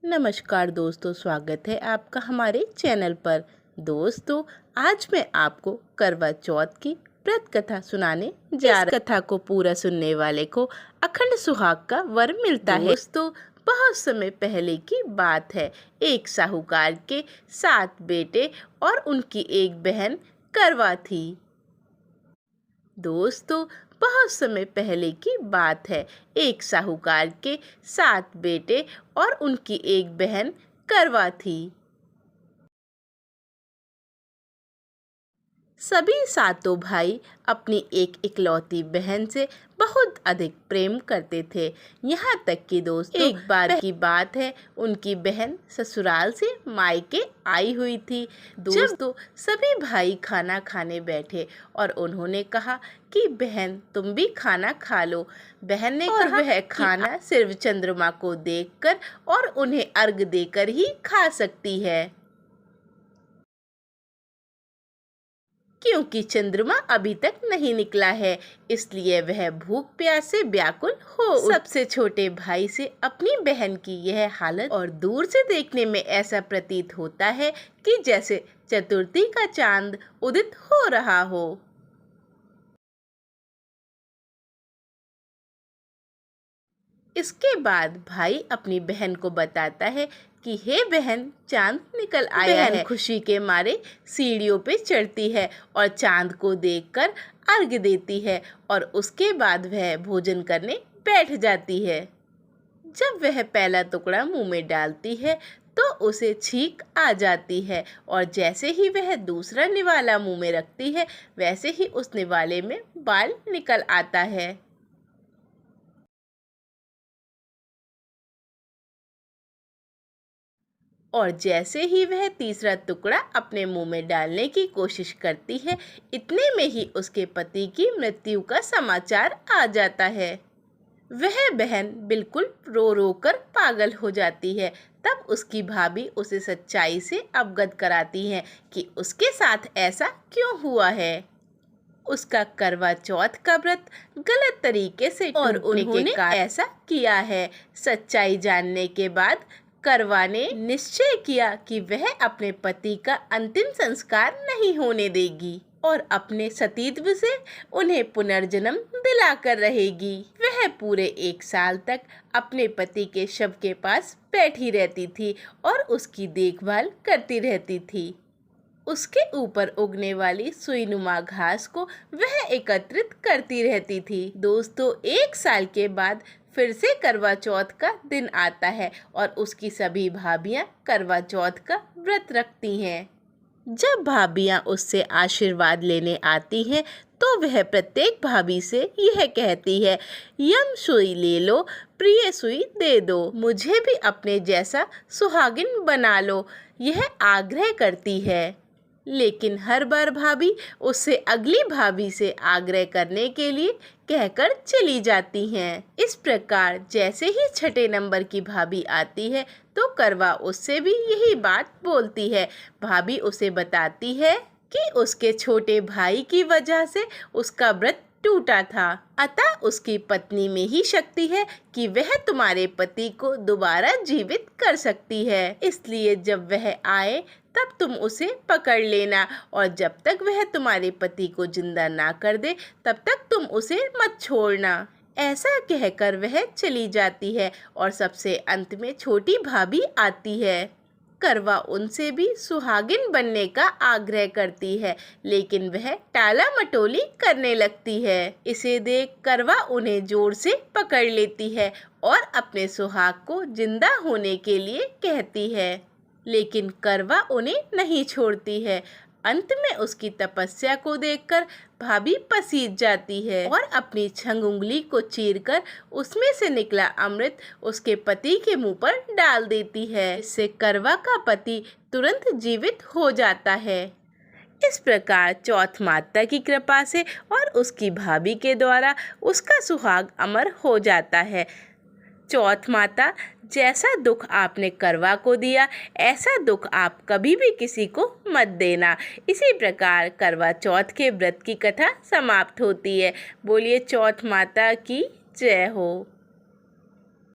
नमस्कार दोस्तों, स्वागत है आपका हमारे चैनल पर। दोस्तों, आज मैं आपको करवा चौथ की व्रत कथा सुनाने जा रही। कथा को पूरा सुनने वाले को अखंड सुहाग का वर मिलता है। दोस्तों, बहुत समय पहले की बात है। एक साहूकार के 7 बेटे और उनकी एक बहन करवा थी। दोस्तों, बहुत समय पहले की बात है। एक साहूकार के 7 बेटे और उनकी एक बहन करवा थी। सभी सातों भाई अपनी एक इकलौती बहन से बहुत अधिक प्रेम करते थे। यहाँ तक कि दोस्तों, एक बार की बात है, उनकी बहन ससुराल से मायके आई हुई थी। दोस्तों, सभी भाई खाना खाने बैठे और उन्होंने कहा कि बहन तुम भी खाना खा लो। बहन ने कहा वह खाना सिर्फ चंद्रमा को देखकर और उन्हें अर्घ देकर ही खा सकती है, क्योंकि चंद्रमा अभी तक नहीं निकला है, इसलिए वह भूख प्यास से व्याकुल हो। सबसे छोटे भाई से अपनी बहन की यह हालत और दूर से देखने में ऐसा प्रतीत होता है कि जैसे चतुर्थी का चांद उदित हो रहा हो। इसके बाद भाई अपनी बहन को बताता है कि हे बहन, चांद निकल आया है। खुशी के मारे सीढ़ियों पे चढ़ती है और चांद को देखकर अर्घ देती है और उसके बाद वह भोजन करने बैठ जाती है। जब वह पहला टुकड़ा मुंह में डालती है तो उसे छींक आ जाती है और जैसे ही वह दूसरा निवाला मुंह में रखती है, वैसे ही उस निवाले में बाल निकल आता है। और जैसे ही वह तीसरा टुकड़ा अपने मुंह में डालने की कोशिश करती है, इतने में ही उसके पति की मृत्यु का समाचार आ जाता है। वह बहन बिल्कुल रो रो कर पागल हो जाती है। तब उसकी भाभी उसे सच्चाई से अवगत कराती है कि उसके साथ ऐसा क्यों हुआ है। उसका करवा चौथ का व्रत गलत तरीके से और उन्होंने ऐसा किया है। सच्चाई जानने के बाद करवा ने निश्चय किया कि वह अपने पति का अंतिम संस्कार नहीं होने देगी और अपने सतीत्व से उन्हें पुनर्जन्म दिलाकर रहेगी। वह पूरे 1 साल तक अपने पति के शव के पास बैठी रहती थी और उसकी देखभाल करती रहती थी। उसके ऊपर उगने वाली सुईनुमा घास को वह एकत्रित करती रहती थी। दोस्तों, 1 साल के बाद फिर से करवा चौथ का दिन आता है और उसकी सभी भाभियां करवा चौथ का व्रत रखती हैं। जब भाभियां उससे आशीर्वाद लेने आती हैं तो वह प्रत्येक भाभी से यह कहती है, यम सुई ले लो, प्रिय सुई दे दो, मुझे भी अपने जैसा सुहागिन बना लो, यह आग्रह करती है। लेकिन हर बार भाभी उससे अगली भाभी से आग्रह करने के लिए कहकर चली जाती हैं। इस प्रकार जैसे ही 6ठे नंबर की भाभी आती है तो करवा उससे भी यही बात बोलती है। भाभी उसे बताती है कि उसके छोटे भाई की वजह से उसका व्रत टूटा था, अतः उसकी पत्नी में ही शक्ति है कि वह तुम्हारे पति को दोबारा जीवित कर सकती है। इसलिए जब वह आए तब तुम उसे पकड़ लेना और जब तक वह तुम्हारे पति को जिंदा ना कर दे तब तक तुम उसे मत छोड़ना। ऐसा कहकर वह चली जाती है और सबसे अंत में छोटी भाभी आती है। करवा उनसे भी सुहागिन बनने का आग्रह करती है, लेकिन वह टाला मटोली करने लगती है। इसे देख करवा उन्हें जोर से पकड़ लेती है और अपने सुहाग को जिंदा होने के लिए कहती है, लेकिन करवा उन्हें नहीं छोड़ती है। अंत में उसकी तपस्या को देखकर भाभी पसीज जाती है और अपनी छंग उंगली को चीरकर उसमें से निकला अमृत उसके पति के मुंह पर डाल देती है। इससे करवा का पति तुरंत जीवित हो जाता है। इस प्रकार चौथ माता की कृपा से और उसकी भाभी के द्वारा उसका सुहाग अमर हो जाता है। चौथ माता, जैसा दुख आपने करवा को दिया, ऐसा दुख आप कभी भी किसी को मत देना। इसी प्रकार करवा चौथ के व्रत की कथा समाप्त होती है। बोलिए चौथ माता की जय हो।